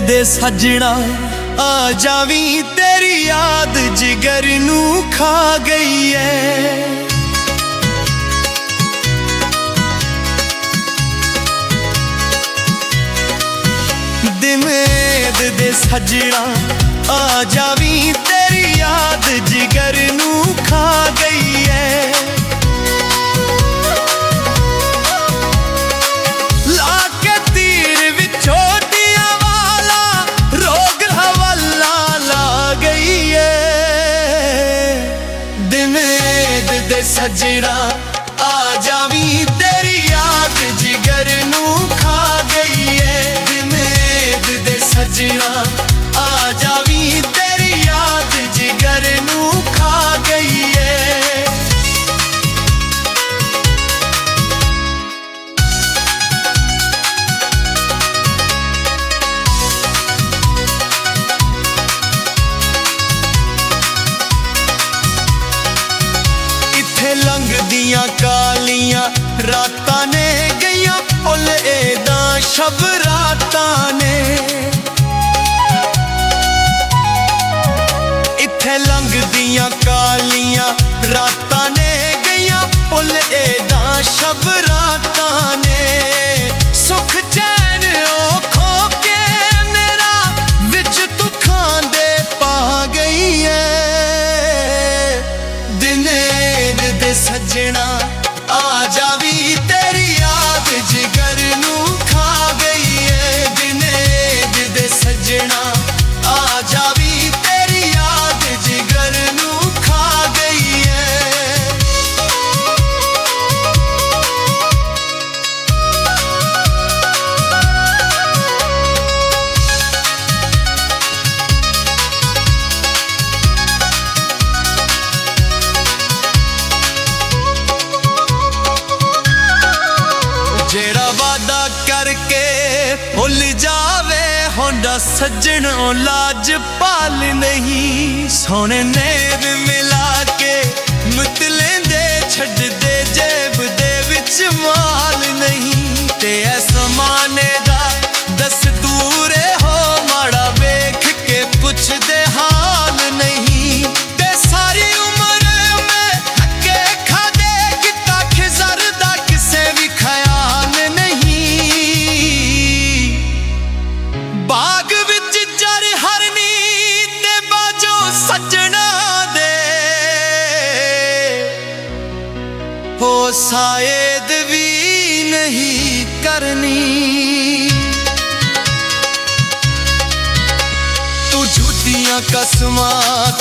दे सजना आ जावी तेरी याद जिगर नू खा गई है। दिमेद दे सजना आ जावी तेरी याद जिगर नू खा गई है। सजना आ जावी तेरी याद जिगर नू खा गई है। दिमेद दे सजना आ जावी तेरी याद जिगर नू खा गई है। लंघदियां कालियां रातां ने गईयां भुल एदा शब रातां ने। इत्थे लंघदियां कालियां रातां ने गईयां भुल एदा शब रातां ने। सुख चैन ओ खो के मेरा विच दुखां दे पा गई है। सजना आ जावी तेरी याद जिगर नू खा गई है। दिनेद दे सजना आ जावी तेरी याद जिगर नू खा गई है। जेड़ा वादा करके भुल जावे होंदा सजनों लाज पाल नहीं। सोने नेब मिला के मुतले दे छड़ दे जेब दे विच माल नहीं। ते समाने दा दस्तूर हो माड़ा वेख के पुछ दे हाल नहीं। ते सारी उम्र में हके खादे किता खिजर दा किसे भी खयाल नहीं। बाग विच जर हरनी ते बाजो सजना दे हो शायद भी नहीं करनी। तू झूठियां कसमां